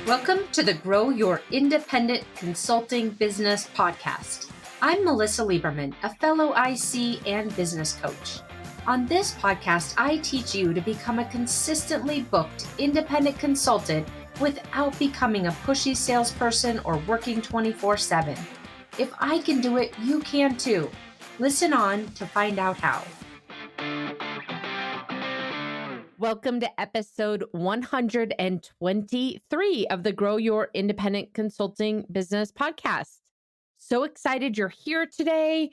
Welcome to the Grow Your Independent Consulting Business podcast. I'm Melissa Lieberman, a fellow IC and business coach. On this podcast, I teach you to become a consistently booked independent consultant without becoming a pushy salesperson or working 24/7. If I can do it, you can too. Listen on to find out how. Welcome to episode 123 of the Grow Your Independent Consulting Business podcast. So excited you're here today.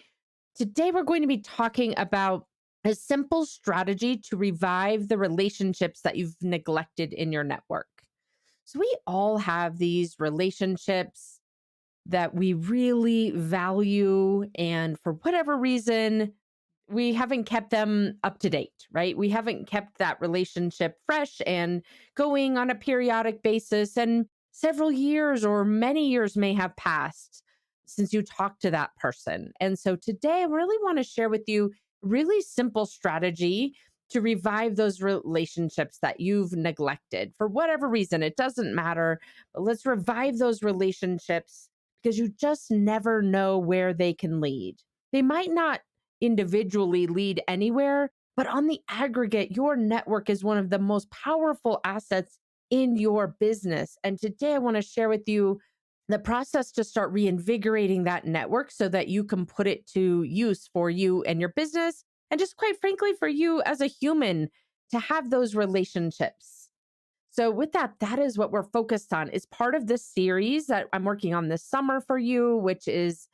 Today, we're going to be talking about a simple strategy to revive the relationships that you've neglected in your network. So we all have these relationships that we really value, and for whatever reason, we haven't kept them up to date, right? We haven't kept that relationship fresh and going on a periodic basis. And several years or many years may have passed since you talked to that person. And so today, I really want to share with you a really simple strategy to revive those relationships that you've neglected for whatever reason. It doesn't matter, but let's revive those relationships because you just never know where they can lead. They might not individually lead anywhere, but on the aggregate, your network is one of the most powerful assets in your business. And today I want to share with you the process to start reinvigorating that network so that you can put it to use for you and your business. And just quite frankly, for you as a human to have those relationships. So with that, that is what we're focused on. It's part of this series that I'm working on this summer for you, which is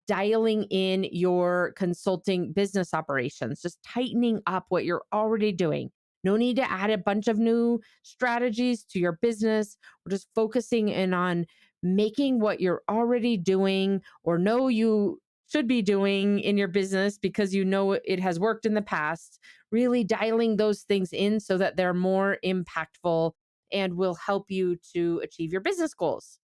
dialing in your consulting business operations, just tightening up what you're already doing. No need to add a bunch of new strategies to your business. We're just focusing in on making what you're already doing or know you should be doing in your business because you know it has worked in the past, really dialing those things in so that they're more impactful and will help you to achieve your business goals.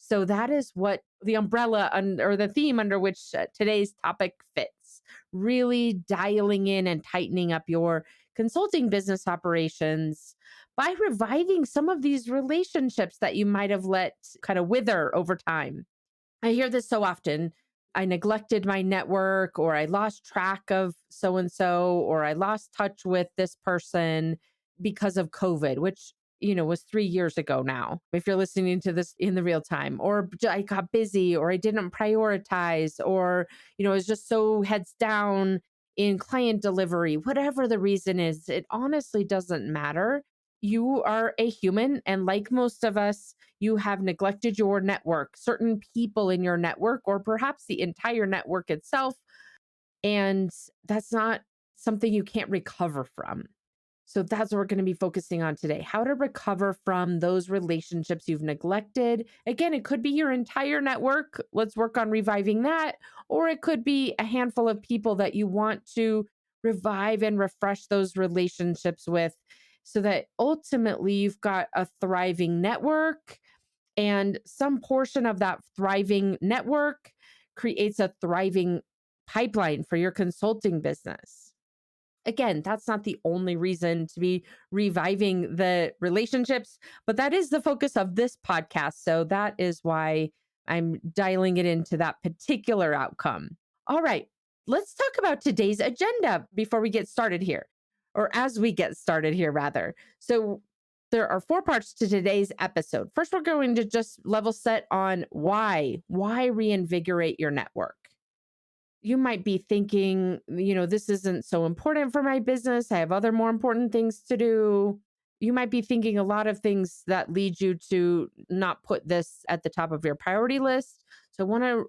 So that is what the umbrella or the theme under which today's topic fits. Really dialing in and tightening up your consulting business operations by reviving some of these relationships that you might have let kind of wither over time. I hear this so often. I neglected my network, or I lost track of so and so, or I lost touch with this person because of COVID, which was 3 years ago now. If you're listening to this in the real time, or I got busy, or I didn't prioritize, or I was just so heads down in client delivery, whatever the reason is, it honestly doesn't matter. You are a human, and like most of us, you have neglected your network, certain people in your network, or perhaps the entire network itself. And that's not something you can't recover from. So that's what we're going to be focusing on today, how to recover from those relationships you've neglected. Again, it could be your entire network. Let's work on reviving that. Or it could be a handful of people that you want to revive and refresh those relationships with so that ultimately you've got a thriving network, and some portion of that thriving network creates a thriving pipeline for your consulting business. Again, that's not the only reason to be reviving the relationships, but that is the focus of this podcast. So that is why I'm dialing it into that particular outcome. All right, let's talk about today's agenda before we get started here, or as we get started here, rather. So there are 4 parts to today's episode. First, we're going to just level set on why reinvigorate your network. You might be thinking, this isn't so important for my business. I have other more important things to do. You might be thinking a lot of things that lead you to not put this at the top of your priority list. So I want to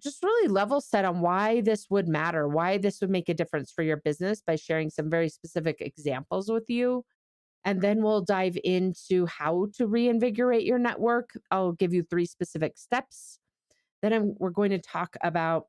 just really level set on why this would matter, why this would make a difference for your business by sharing some very specific examples with you. And then we'll dive into how to reinvigorate your network. I'll give you 3 specific steps. Then we're going to talk about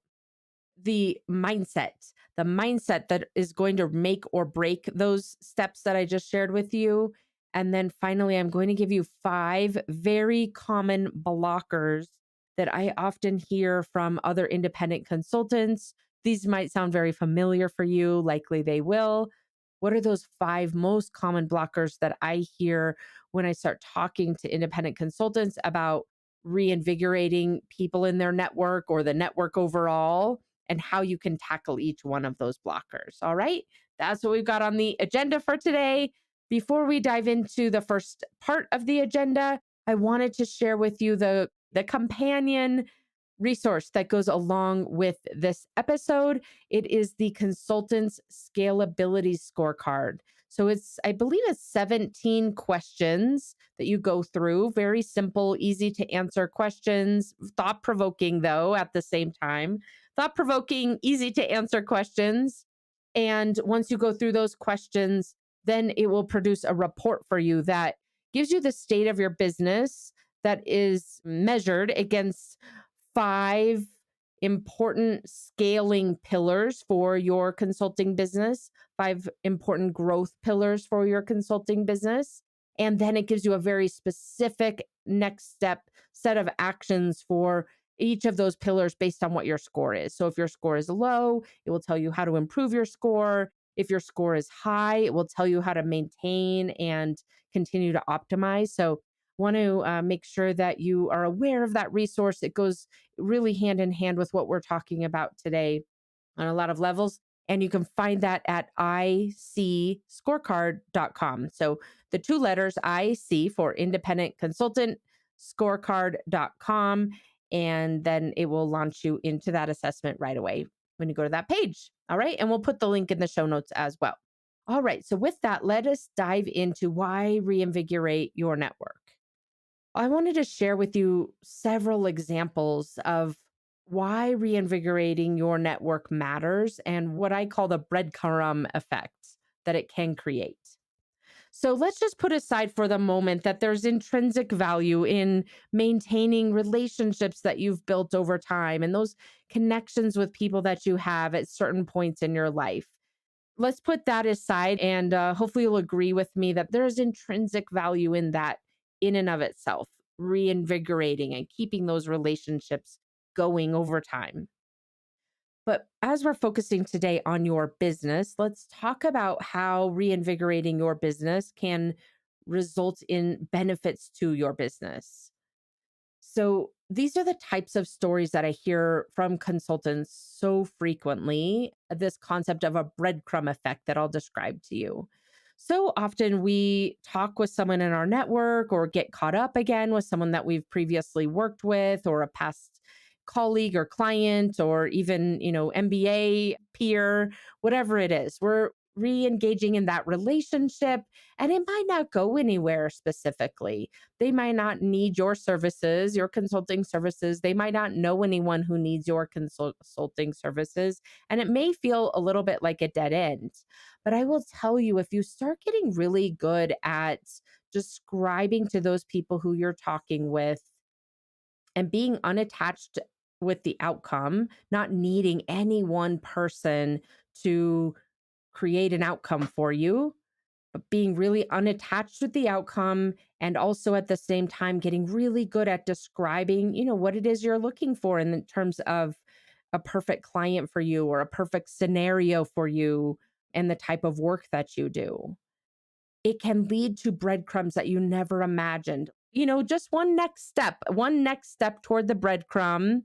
the mindset that is going to make or break those steps that I just shared with you. And then finally, I'm going to give you 5 very common blockers that I often hear from other independent consultants. These might sound very familiar for you, likely they will. What are those 5 most common blockers that I hear when I start talking to independent consultants about reinvigorating people in their network or the network overall, and how you can tackle each one of those blockers? All right. That's what we've got on the agenda for today. Before we dive into the first part of the agenda, I wanted to share with you the companion resource that goes along with this episode. It is the consultant's scalability scorecard. So I believe it's 17 questions that you go through. Very simple, easy to answer questions, thought provoking, though, at the same time. Thought provoking, easy to answer questions. And once you go through those questions, then it will produce a report for you that gives you the state of your business that is measured against 5 important scaling pillars for your consulting business, 5 important growth pillars for your consulting business. And then it gives you a very specific next step set of actions for each of those pillars based on what your score is. So if your score is low, it will tell you how to improve your score. If your score is high, it will tell you how to maintain and continue to optimize. So want to make sure that you are aware of that resource. It goes really hand in hand with what we're talking about today on a lot of levels. And you can find that at icscorecard.com. So the 2 letters IC for independent consultant, scorecard.com. And then it will launch you into that assessment right away when you go to that page. All right. And we'll put the link in the show notes as well. All right. So with that, let us dive into why reinvigorate your network. I wanted to share with you several examples of why reinvigorating your network matters and what I call the breadcrumb effect that it can create. So let's just put aside for the moment that there's intrinsic value in maintaining relationships that you've built over time and those connections with people that you have at certain points in your life. Let's put that aside, and hopefully you'll agree with me that there's intrinsic value in that in and of itself, reinvigorating and keeping those relationships going over time. But as we're focusing today on your business, let's talk about how reinvigorating your business can result in benefits to your business. So, these are the types of stories that I hear from consultants so frequently, this concept of a breadcrumb effect that I'll describe to you. So often we talk with someone in our network or get caught up again with someone that we've previously worked with or a past colleague or client or even, MBA peer, whatever it is. We're re-engaging in that relationship and it might not go anywhere specifically. They might not need your services, your consulting services. They might not know anyone who needs your consulting services. And it may feel a little bit like a dead end. But I will tell you, if you start getting really good at describing to those people who you're talking with and being unattached with the outcome, not needing any one person to create an outcome for you, but being really unattached with the outcome and also at the same time getting really good at describing, what it is you're looking for in terms of a perfect client for you or a perfect scenario for you and the type of work that you do. It can lead to breadcrumbs that you never imagined. Just one next step toward the breadcrumb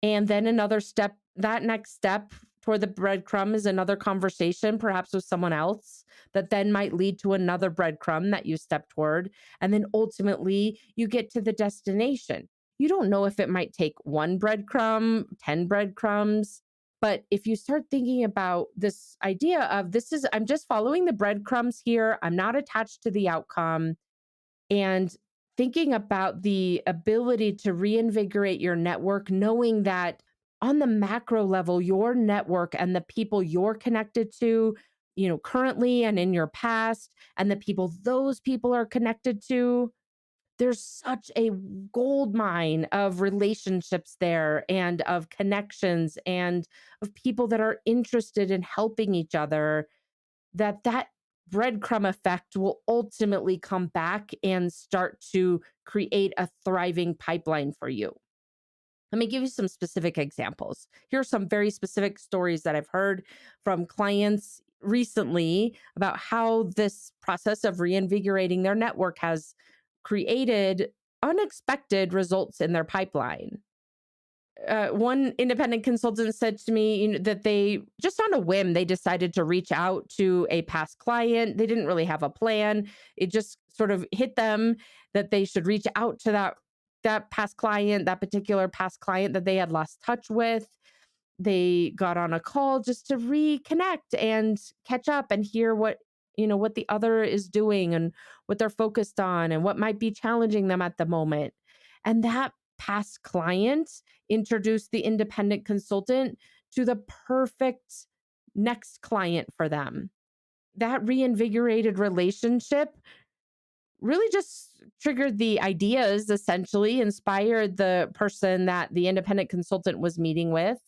and then another step, that next step toward the breadcrumb is another conversation, perhaps with someone else, that then might lead to another breadcrumb that you step toward. And then ultimately, you get to the destination. You don't know if it might take one breadcrumb, 10 breadcrumbs. But if you start thinking about this idea of I'm just following the breadcrumbs here, I'm not attached to the outcome, and thinking about the ability to reinvigorate your network, knowing that on the macro level, your network and the people you're connected to, currently and in your past, and the people those people are connected to, there's such a gold mine of relationships there and of connections and of people that are interested in helping each other, that breadcrumb effect will ultimately come back and start to create a thriving pipeline for you. Let me give you some specific examples. Here are some very specific stories that I've heard from clients recently about how this process of reinvigorating their network has created unexpected results in their pipeline. One independent consultant said to me, that they just on a whim they decided to reach out to a past client. They didn't really have a plan. It just sort of hit them that they should reach out to that past client, that particular past client that they had lost touch with. They got on a call just to reconnect and catch up and hear what the other is doing and what they're focused on and what might be challenging them at the moment. And that past client introduced the independent consultant to the perfect next client for them. That reinvigorated relationship really just triggered the ideas, essentially inspired the person that the independent consultant was meeting with.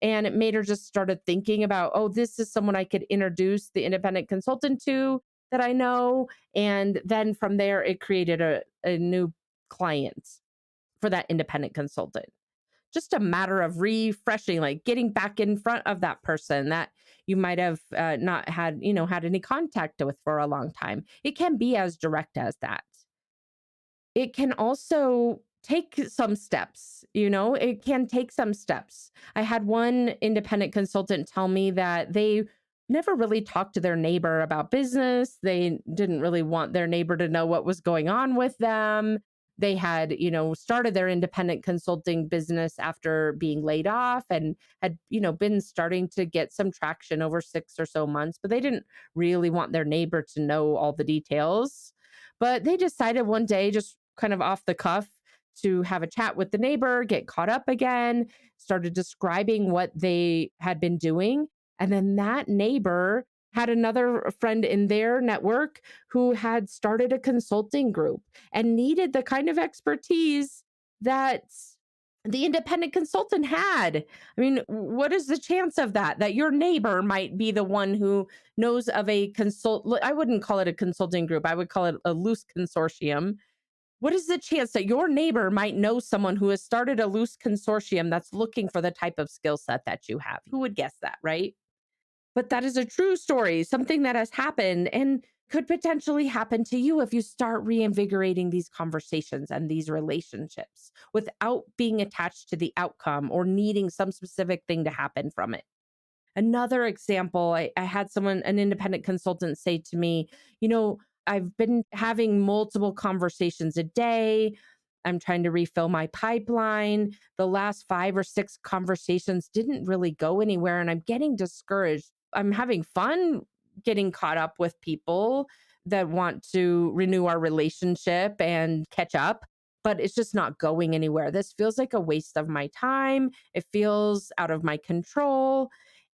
And it made her just started thinking about, oh, this is someone I could introduce the independent consultant to that I know. And then from there, it created a new client for that independent consultant. Just a matter of refreshing, like getting back in front of that person that you might have not had any contact with for a long time. It can be as direct as that. It can also take some steps, it can take some steps. I had one independent consultant tell me that they never really talked to their neighbor about business. They didn't really want their neighbor to know what was going on with them. They had, started their independent consulting business after being laid off and had, been starting to get some traction over 6 or so months, but they didn't really want their neighbor to know all the details. But they decided one day, just kind of off the cuff, to have a chat with the neighbor, get caught up again, started describing what they had been doing. And then that neighbor had another friend in their network who had started a consulting group and needed the kind of expertise that the independent consultant had. I mean, what is the chance of that? That your neighbor might be the one who knows of a I wouldn't call it a consulting group. I would call it a loose consortium. What is the chance that your neighbor might know someone who has started a loose consortium that's looking for the type of skill set that you have? Who would guess that, right? But that is a true story, something that has happened and could potentially happen to you if you start reinvigorating these conversations and these relationships without being attached to the outcome or needing some specific thing to happen from it. Another example, I had an independent consultant say to me, I've been having multiple conversations a day. I'm trying to refill my pipeline. The last 5 or 6 conversations didn't really go anywhere, and I'm getting discouraged. I'm having fun getting caught up with people that want to renew our relationship and catch up, but it's just not going anywhere. This feels like a waste of my time. It feels out of my control.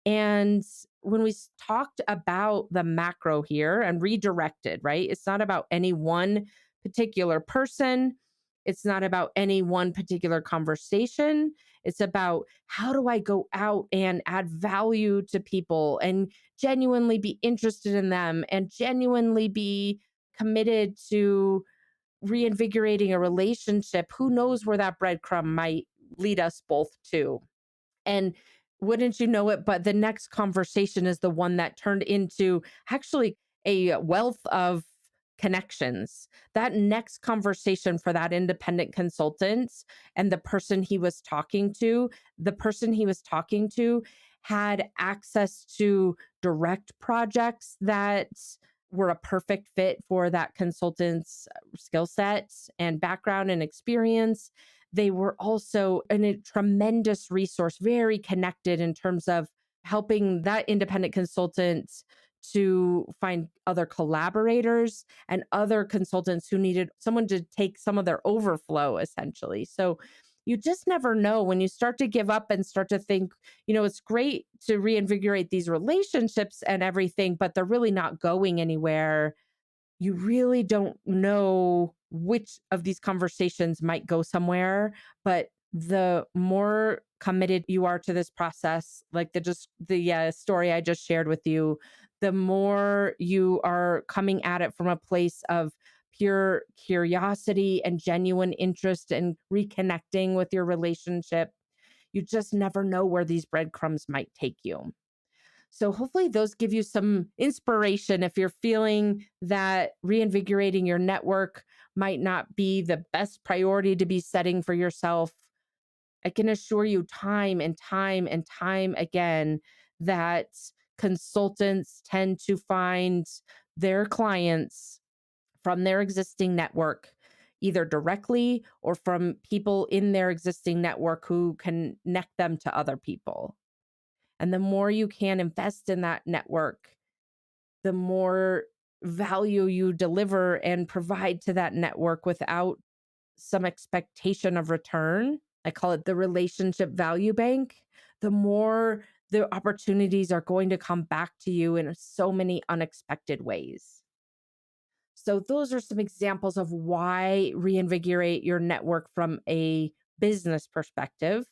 And when talked about the macro here and redirected, right? It's not about any one particular person. It's not about any one particular conversation. It's about how do I go out and add value to people and genuinely be interested in them and genuinely be committed to reinvigorating a relationship. Who knows where that breadcrumb might lead us both to? And wouldn't you know it, but the next conversation is the one that turned into actually a wealth of connections. That next conversation for that independent consultant and the person he was talking to had access to direct projects that were a perfect fit for that consultant's skill set and background and experience. They were also a tremendous resource, very connected in terms of helping that independent consultant to find other collaborators and other consultants who needed someone to take some of their overflow, essentially. So you just never know when you start to give up and start to think, it's great to reinvigorate these relationships and everything, but they're really not going anywhere. You really don't know which of these conversations might go somewhere, but the more committed you are to this process, like the story I just shared with you, the more you are coming at it from a place of pure curiosity and genuine interest and reconnecting with your relationship. You just never know where these breadcrumbs might take you. So hopefully those give you some inspiration if you're feeling that reinvigorating your network might not be the best priority to be setting for yourself. I can assure you time and time and time again that consultants tend to find their clients from their existing network, either directly or from people in their existing network who can connect them to other people. And the more you can invest in that network, the more value you deliver and provide to that network without some expectation of return. I call it the relationship value bank. The more the opportunities are going to come back to you in so many unexpected ways. So, those are some examples of why reinvigorate your network from a business perspective.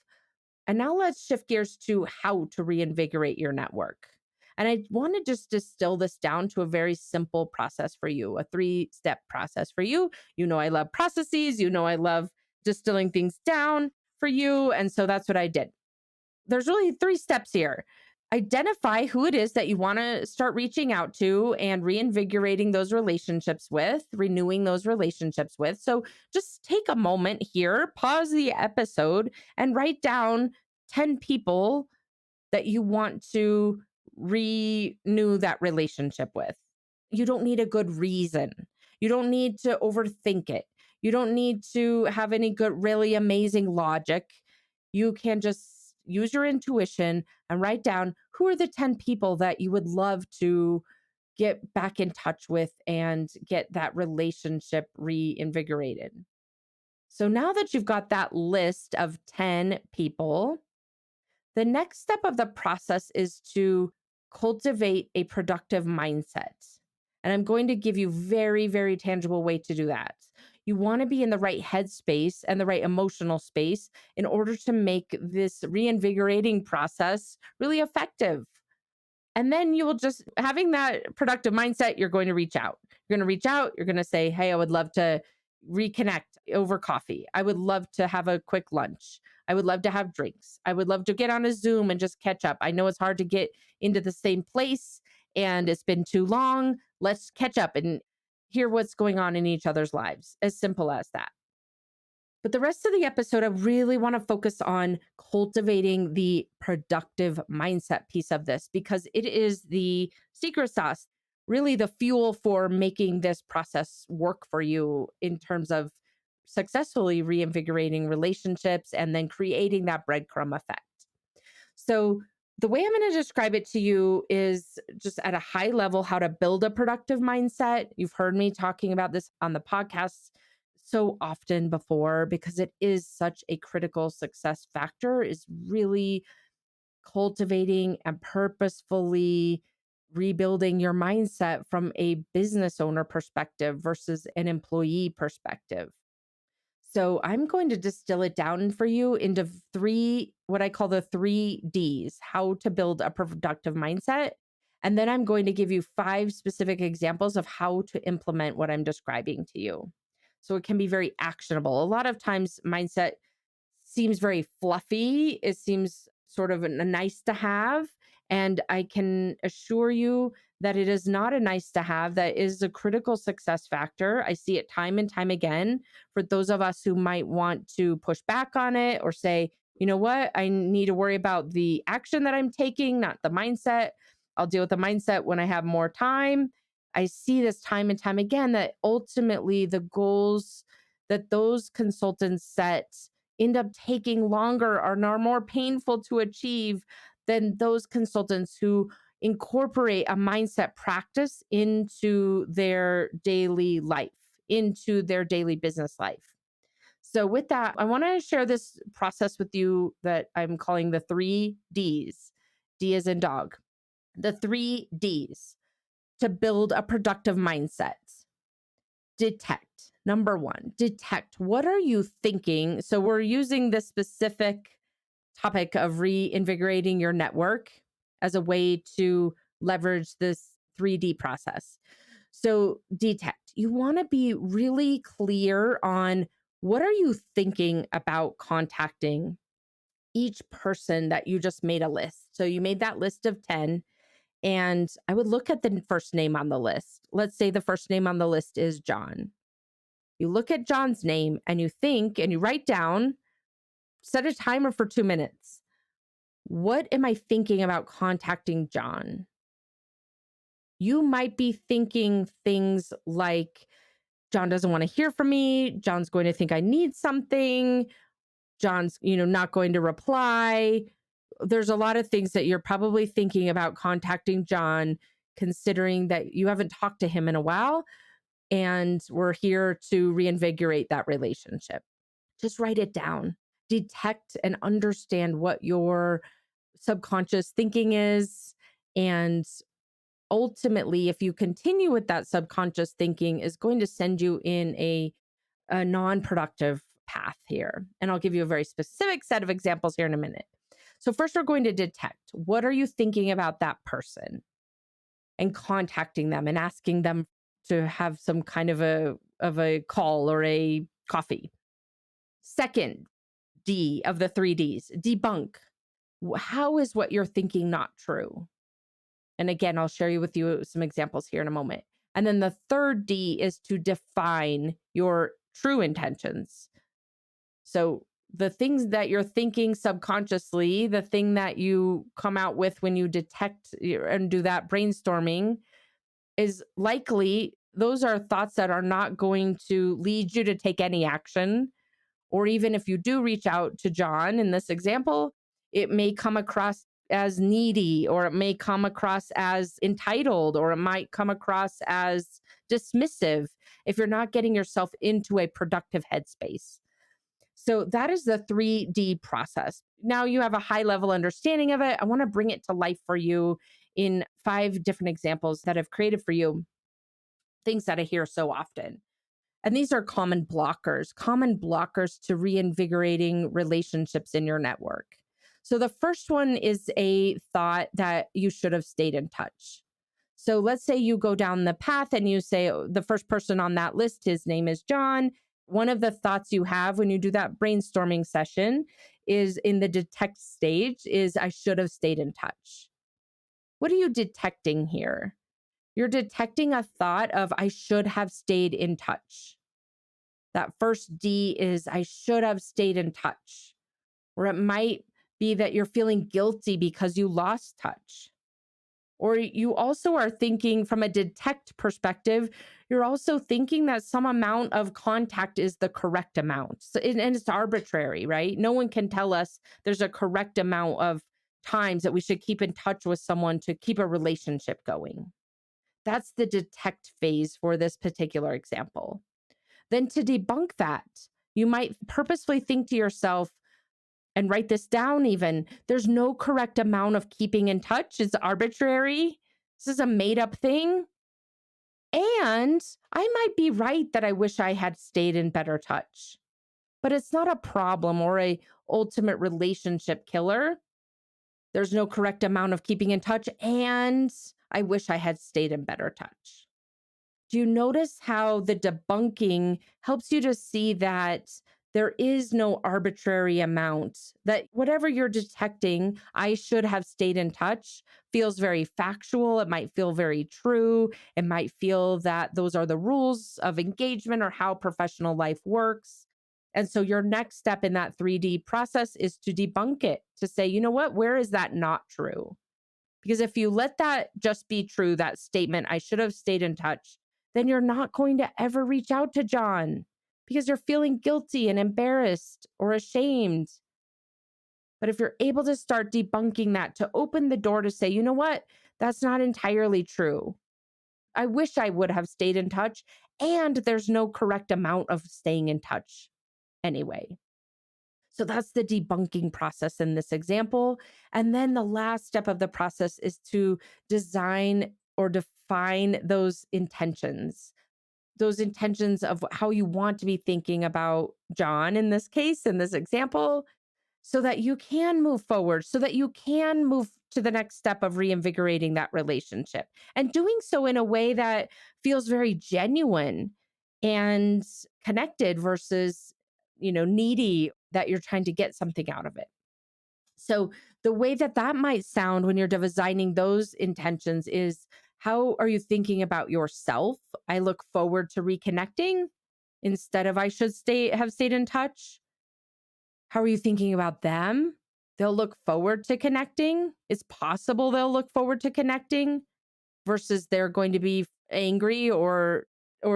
And now let's shift gears to how to reinvigorate your network. And I want to just distill this down to a very simple process for you, a 3-step process for you. You know, I love processes, you know, I love distilling things down for you. And so that's what I did. There's really 3 steps here. Identify who it is that you want to start reaching out to and reinvigorating those relationships with, renewing those relationships with. So just take a moment here, pause the episode, and write down 10 people that you want to renew that relationship with. You don't need a good reason. You don't need to overthink it. You don't need to have any good, really amazing logic. You can just use your intuition and write down who are the 10 people that you would love to get back in touch with and get that relationship reinvigorated. So now that you've got that list of 10 people, the next step of the process is to cultivate a productive mindset. And I'm going to give you very, very tangible way to do that. You want to be in the right headspace and the right emotional space in order to make this reinvigorating process really effective. And then you will just having that productive mindset, you're going to reach out. You're going to reach out, you're going to say, "Hey, I would love to reconnect over coffee. I would love to have a quick lunch. I would love to have drinks. I would love to get on a Zoom and just catch up. I know it's hard to get into the same place and it's been too long. Let's catch up and hear what's going on in each other's lives." As simple as that. But the rest of the episode, I really want to focus on cultivating the productive mindset piece of this because it is the secret sauce, really the fuel for making this process work for you in terms of successfully reinvigorating relationships and then creating that breadcrumb effect. So, the way I'm going to describe it to you is just at a high level how to build a productive mindset. You've heard me talking about this on the podcast so often before because it is such a critical success factor is really cultivating and purposefully rebuilding your mindset from a business owner perspective versus an employee perspective. So I'm going to distill it down for you into 3, what I call the 3 Ds, how to build a productive mindset. And then I'm going to give you 5 specific examples of how to implement what I'm describing to you. So it can be very actionable. A lot of times, mindset seems very fluffy. It seems sort of a nice to have. And I can assure you that it is not a nice to have. That is a critical success factor. I see it time and time again for those of us who might want to push back on it or say, you know what, I need to worry about the action that I'm taking, not the mindset. I'll deal with the mindset when I have more time. I see this time and time again that ultimately the goals that those consultants set end up taking longer or are more painful to achieve than those consultants who incorporate a mindset practice into their daily life, into their daily business life. So, with that, I want to share this process with you that I'm calling the 3 Ds. D as in dog. The 3 Ds to build a productive mindset. Detect. Number 1, detect. What are you thinking? So, we're using this specific topic of reinvigorating your network as a way to leverage this 3D process. So, detect. You want to be really clear on what are you thinking about contacting each person that you just made a list. So, you made that list of 10. And I would look at the first name on the list. Let's say the first name on the list is John. You look at John's name and you think and you write down, set a timer for 2 minutes. What am I thinking about contacting John? You might be thinking things like, John doesn't want to hear from me. John's going to think I need something. John's, not going to reply. There's a lot of things that you're probably thinking about contacting John, considering that you haven't talked to him in a while. And we're here to reinvigorate that relationship. Just write it down. Detect and understand what your subconscious thinking is. And ultimately, if you continue with that subconscious thinking, is going to send you in a non-productive path here. And I'll give you a very specific set of examples here in a minute. So first, we're going to detect, what are you thinking about that person, and contacting them and asking them to have some kind of a call or a coffee. Second D of the 3 Ds, debunk. How is what you're thinking not true? And again, I'll share with you some examples here in a moment. And then the third D is to define your true intentions. So the things that you're thinking subconsciously, the thing that you come out with when you detect and do that brainstorming, is likely those are thoughts that are not going to lead you to take any action. Or even if you do reach out to John in this example, it may come across as needy, or it may come across as entitled, or it might come across as dismissive if you're not getting yourself into a productive headspace. So that is the 3D process. Now you have a high level understanding of it. I want to bring it to life for you in 5 different examples that I've created for you, things that I hear so often. And these are common blockers to reinvigorating relationships in your network. So the first one is a thought that you should have stayed in touch. So let's say you go down the path and you say, oh, the first person on that list, his name is John. One of the thoughts you have when you do that brainstorming session is in the detect stage is, I should have stayed in touch. What are you detecting here? You're detecting a thought of, I should have stayed in touch. That first D is, I should have stayed in touch. Or it might be that you're feeling guilty because you lost touch. Or you also are thinking from a detect perspective, you're also thinking that some amount of contact is the correct amount. So, and it's arbitrary, right? No one can tell us there's a correct amount of times that we should keep in touch with someone to keep a relationship going. That's the detect phase for this particular example. Then to debunk that, you might purposefully think to yourself, and write this down even, there's no correct amount of keeping in touch. It's arbitrary. This is a made up thing. And I might be right that I wish I had stayed in better touch, but it's not a problem or a ultimate relationship killer. There's no correct amount of keeping in touch, and I wish I had stayed in better touch. Do you notice how the debunking helps you to see that there is no arbitrary amount, that whatever you're detecting, I should have stayed in touch, feels very factual. It might feel very true. It might feel that those are the rules of engagement or how professional life works. And so your next step in that 3D process is to debunk it, to say, you know what, where is that not true? Because if you let that just be true, that statement, I should have stayed in touch, then you're not going to ever reach out to John because you're feeling guilty and embarrassed or ashamed. But if you're able to start debunking that, to open the door to say, you know what, that's not entirely true. I wish I would have stayed in touch, and there's no correct amount of staying in touch anyway. So that's the debunking process in this example. And then the last step of the process is to design or define those intentions of how you want to be thinking about John in this case, in this example, so that you can move forward, so that you can move to the next step of reinvigorating that relationship and doing so in a way that feels very genuine and connected versus, needy, that you're trying to get something out of it. So, the way that that might sound when you're designing those intentions is, how are you thinking about yourself? I look forward to reconnecting instead of I should have stayed in touch. How are you thinking about them? They'll look forward to connecting. It's possible they'll look forward to connecting versus they're going to be angry or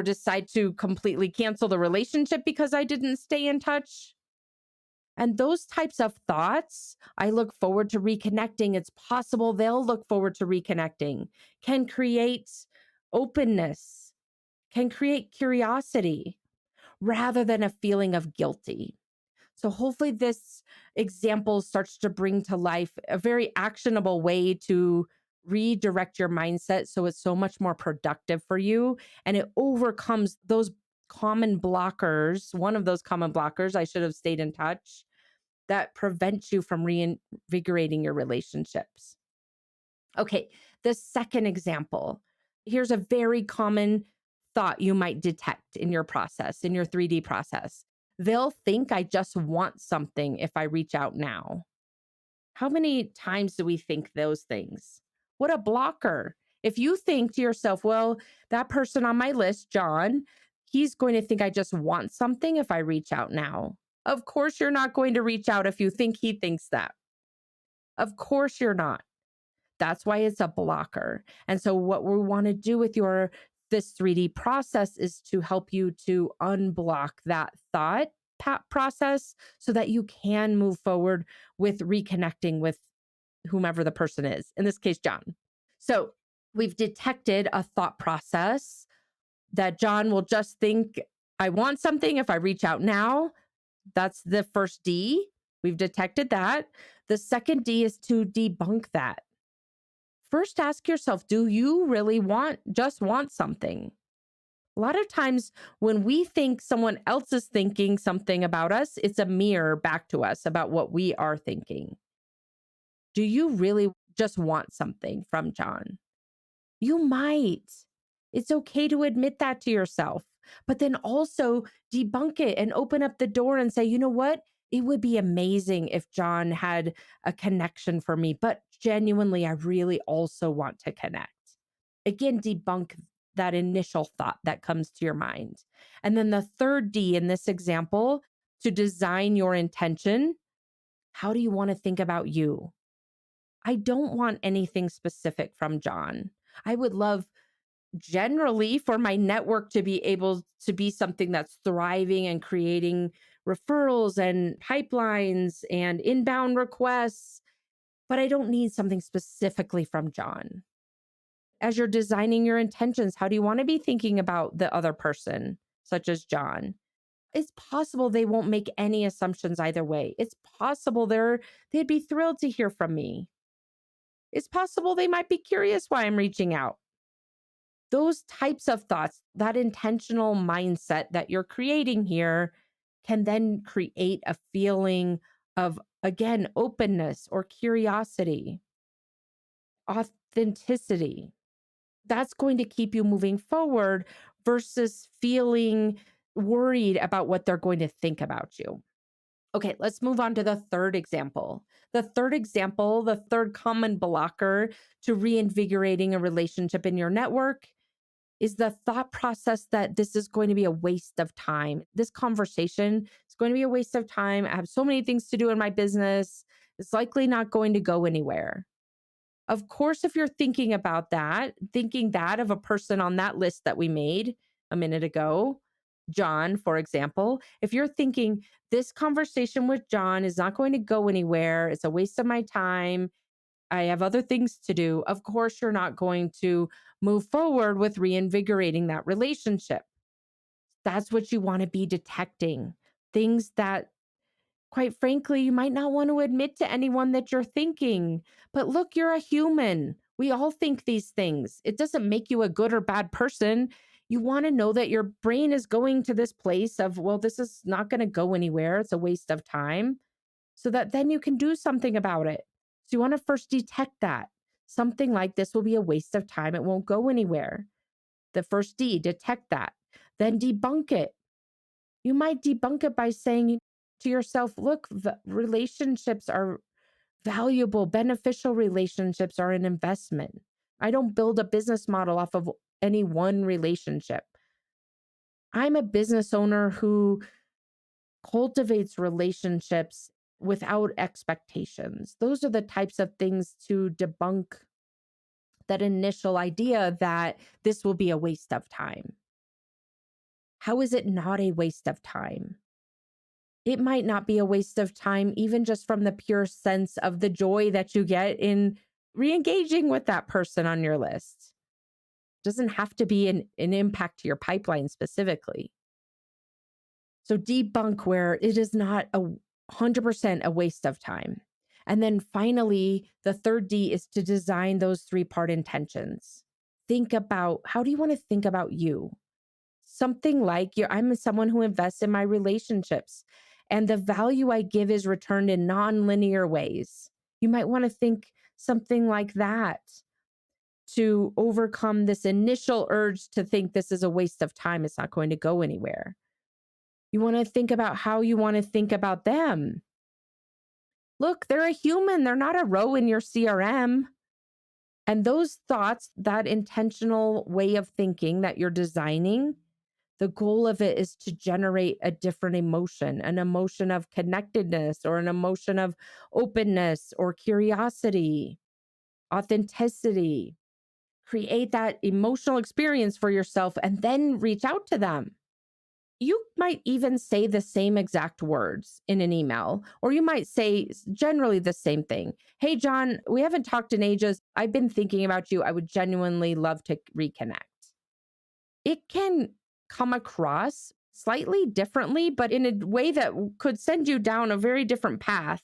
decide to completely cancel the relationship because I didn't stay in touch. And those types of thoughts, I look forward to reconnecting. It's possible they'll look forward to reconnecting, can create openness, can create curiosity rather than a feeling of guilty. So hopefully this example starts to bring to life a very actionable way to redirect your mindset so it's so much more productive for you and it overcomes those common blockers. One of those common blockers, I should have stayed in touch, that prevents you from reinvigorating your relationships. Okay, the second example. Here's a very common thought you might detect in your process, in your 3D process. They'll think I just want something if I reach out now. How many times do we think those things? What a blocker. If you think to yourself, well, that person on my list, John, he's going to think I just want something if I reach out now. Of course, you're not going to reach out if you think he thinks that. Of course, you're not. That's why it's a blocker. And so what we want to do with your this 3D process is to help you to unblock that thought process so that you can move forward with reconnecting with whomever the person is. In this case, John. So, we've detected a thought process that John will just think I want something if I reach out now. That's the first D. We've detected that. The second D is to debunk that. First, ask yourself, do you really just want something? A lot of times when we think someone else is thinking something about us, it's a mirror back to us about what we are thinking. Do you really just want something from John? You might. It's okay to admit that to yourself, but then also debunk it and open up the door and say, you know what? It would be amazing if John had a connection for me, but genuinely, I really also want to connect. Again, debunk that initial thought that comes to your mind. And then the third D in this example, to design your intention, how do you want to think about you? I don't want anything specific from John. I would love generally for my network to be able to be something that's thriving and creating referrals and pipelines and inbound requests, but I don't need something specifically from John. As you're designing your intentions, how do you want to be thinking about the other person, such as John? It's possible they won't make any assumptions either way. It's possible they'd be thrilled to hear from me. It's possible they might be curious why I'm reaching out. Those types of thoughts, that intentional mindset that you're creating here can then create a feeling of, again, openness or curiosity, authenticity. That's going to keep you moving forward versus feeling worried about what they're going to think about you. Okay, let's move on to the third example. The third common blocker to reinvigorating a relationship in your network is the thought process that this is going to be a waste of time. This conversation is going to be a waste of time. I have so many things to do in my business. It's likely not going to go anywhere. Of course, if you're thinking about that, thinking that of a person on that list that we made a minute ago, John, for example, if you're thinking this conversation with John is not going to go anywhere, it's a waste of my time, I have other things to do, of course, you're not going to move forward with reinvigorating that relationship. That's what you want to be detecting. Things that, quite frankly, you might not want to admit to anyone that you're thinking. But look, you're a human. We all think these things. It doesn't make you a good or bad person. You want to know that your brain is going to this place of, well, this is not going to go anywhere. It's a waste of time. So that then you can do something about it. So you want to first detect that. Something like this will be a waste of time. It won't go anywhere. The first D, detect that. Then debunk it. You might debunk it by saying to yourself, look, the relationships are Valuable, beneficial relationships are an investment. I don't build a business model off of any one relationship. I'm a business owner who cultivates relationships without expectations. Those are the types of things to debunk that initial idea that this will be a waste of time. How is it not a waste of time? It might not be a waste of time, even just from the pure sense of the joy that you get in re-engaging with that person on your list. Doesn't have to be an impact to your pipeline specifically. So debunk where it is not 100% a waste of time. And then finally, the third D is to design those three-part intentions. Think about, how do you want to think about you? Something like, I'm someone who invests in my relationships, and the value I give is returned in non-linear ways. You might want to think something like that to overcome this initial urge to think this is a waste of time. It's not going to go anywhere. You want to think about how you want to think about them. Look, they're a human. They're not a row in your CRM. And those thoughts, that intentional way of thinking that you're designing, the goal of it is to generate a different emotion, an emotion of connectedness or an emotion of openness or curiosity, authenticity. Create that emotional experience for yourself and then reach out to them. You might even say the same exact words in an email, or you might say generally the same thing. Hey, John, we haven't talked in ages. I've been thinking about you. I would genuinely love to reconnect. It can come across slightly differently, but in a way that could send you down a very different path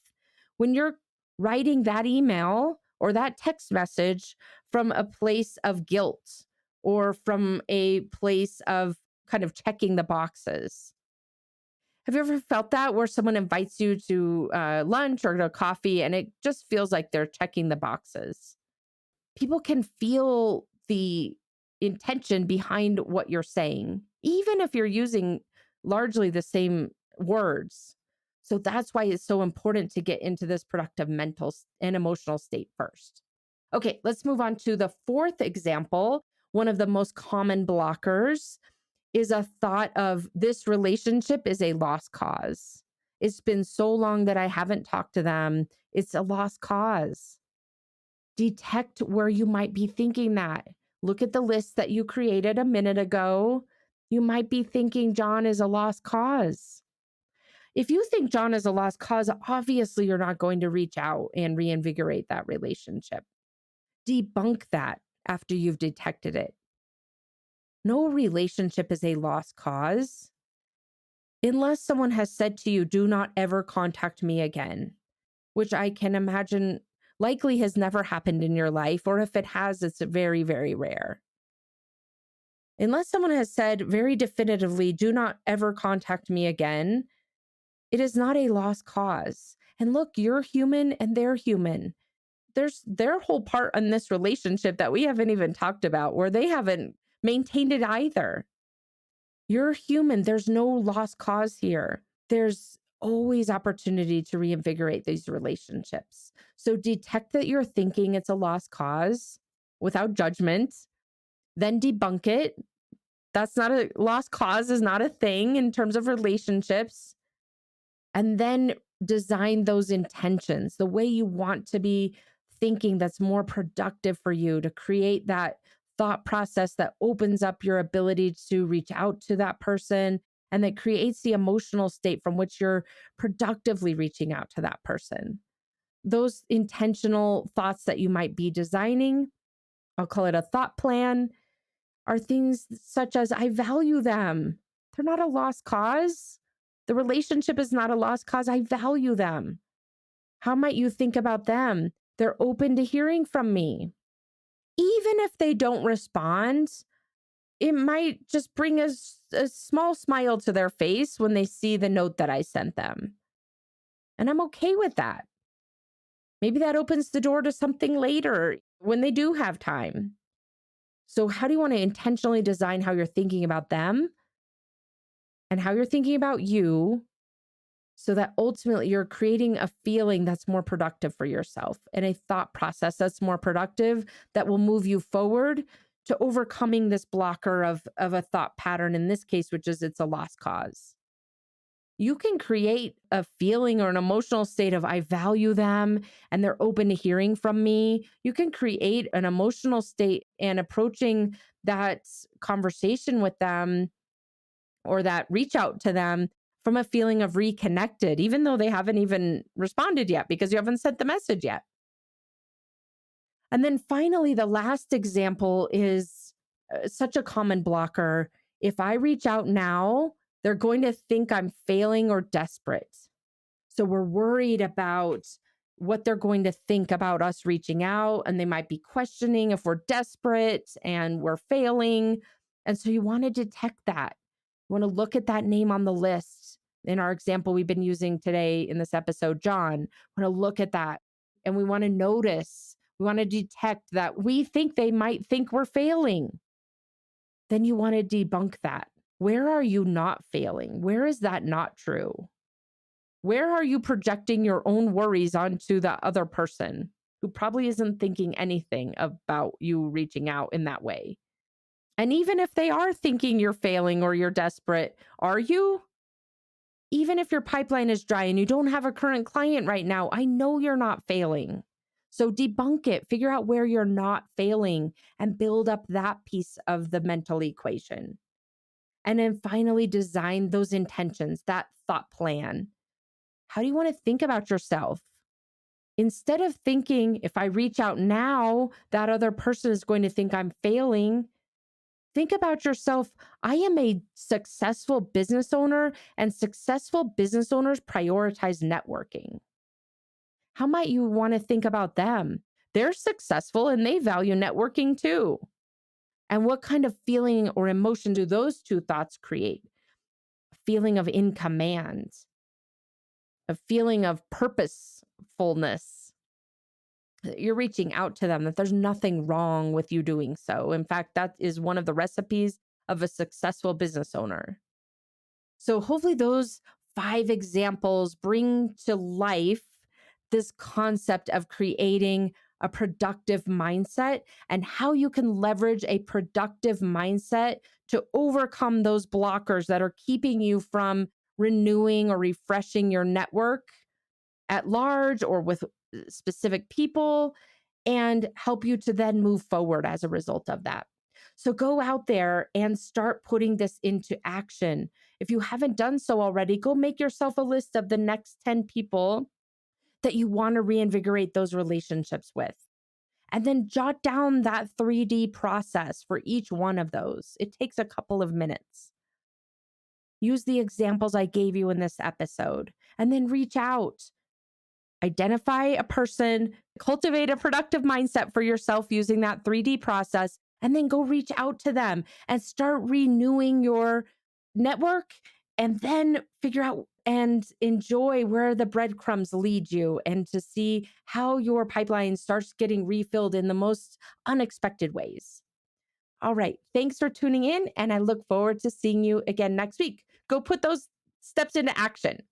when you're writing that email or that text message from a place of guilt or from a place of kind of checking the boxes. Have you ever felt that where someone invites you to lunch or to coffee and it just feels like they're checking the boxes? People can feel the intention behind what you're saying, even if you're using largely the same words. So that's why it's so important to get into this productive mental and emotional state first. Okay, let's move on to the fourth example. One of the most common blockers is a thought of this relationship is a lost cause. It's been so long that I haven't talked to them. It's a lost cause. Detect where you might be thinking that. Look at the list that you created a minute ago. You might be thinking John is a lost cause. If you think John is a lost cause, obviously you're not going to reach out and reinvigorate that relationship. Debunk that after you've detected it. No relationship is a lost cause unless someone has said to you, do not ever contact me again, which I can imagine likely has never happened in your life, or if it has, it's very, very rare. Unless someone has said very definitively, do not ever contact me again, it is not a lost cause. And look, you're human and they're human. There's their whole part in this relationship that we haven't even talked about where they haven't maintained it either. You're human. There's no lost cause here. There's always opportunity to reinvigorate these relationships. So detect that you're thinking it's a lost cause without judgment, then debunk it. That's not a lost cause, is not a thing in terms of relationships. And then design those intentions, the way you want to be thinking that's more productive for you to create that thought process that opens up your ability to reach out to that person and that creates the emotional state from which you're productively reaching out to that person. Those intentional thoughts that you might be designing, I'll call it a thought plan, are things such as I value them. They're not a lost cause. The relationship is not a lost cause. I value them. How might you think about them? They're open to hearing from me. Even if they don't respond, it might just bring a small smile to their face when they see the note that I sent them. And I'm okay with that. Maybe that opens the door to something later when they do have time. So, how do you want to intentionally design how you're thinking about them and how you're thinking about you so that ultimately you're creating a feeling that's more productive for yourself and a thought process that's more productive that will move you forward to overcoming this blocker of a thought pattern in this case, which is it's a lost cause. You can create a feeling or an emotional state of I value them and they're open to hearing from me. You can create an emotional state and approaching that conversation with them or that reach out to them from a feeling of reconnected, even though they haven't even responded yet because you haven't sent the message yet. And then finally, the last example is such a common blocker. If I reach out now, they're going to think I'm failing or desperate. So we're worried about what they're going to think about us reaching out, and they might be questioning if we're desperate and we're failing. And so you want to detect that. You want to look at that name on the list. In our example we've been using today in this episode, John, want to look at that and we want to notice, we want to detect that we think they might think we're failing. Then you want to debunk that. Where are you not failing? Where is that not true? Where are you projecting your own worries onto the other person who probably isn't thinking anything about you reaching out in that way? And even if they are thinking you're failing or you're desperate, are you? Even if your pipeline is dry and you don't have a current client right now, I know you're not failing. So debunk it, figure out where you're not failing and build up that piece of the mental equation. And then finally design those intentions, that thought plan. How do you want to think about yourself? Instead of thinking, if I reach out now, that other person is going to think I'm failing, think about yourself. I am a successful business owner, and successful business owners prioritize networking. How might you want to think about them? They're successful and they value networking too. And what kind of feeling or emotion do those two thoughts create? A feeling of in command, a feeling of purposefulness. You're reaching out to them, that there's nothing wrong with you doing so. In fact, that is one of the recipes of a successful business owner. So hopefully those 5 examples bring to life this concept of creating a productive mindset and how you can leverage a productive mindset to overcome those blockers that are keeping you from renewing or refreshing your network at large or with specific people, and help you to then move forward as a result of that. So go out there and start putting this into action. If you haven't done so already, go make yourself a list of the next 10 people that you want to reinvigorate those relationships with. And then jot down that 3D process for each one of those. It takes a couple of minutes. Use the examples I gave you in this episode, and then reach out. Identify a person, cultivate a productive mindset for yourself using that 3D process, and then go reach out to them and start renewing your network, and then figure out and enjoy where the breadcrumbs lead you and to see how your pipeline starts getting refilled in the most unexpected ways. All right. Thanks for tuning in, and I look forward to seeing you again next week. Go put those steps into action.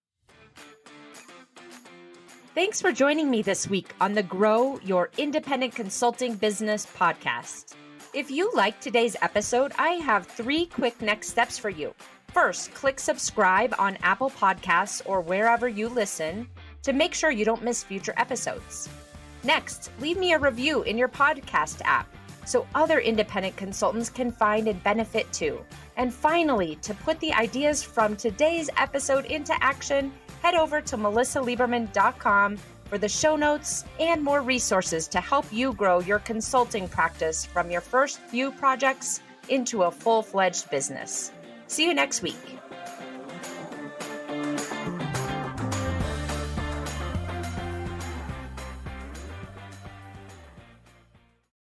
Thanks for joining me this week on the Grow Your Independent Consulting Business podcast. If you liked today's episode, I have 3 quick next steps for you. First, click subscribe on Apple Podcasts or wherever you listen to make sure you don't miss future episodes. Next, leave me a review in your podcast app so other independent consultants can find and benefit too. And finally, to put the ideas from today's episode into action, head over to melissalieberman.com for the show notes and more resources to help you grow your consulting practice from your first few projects into a full-fledged business. See you next week.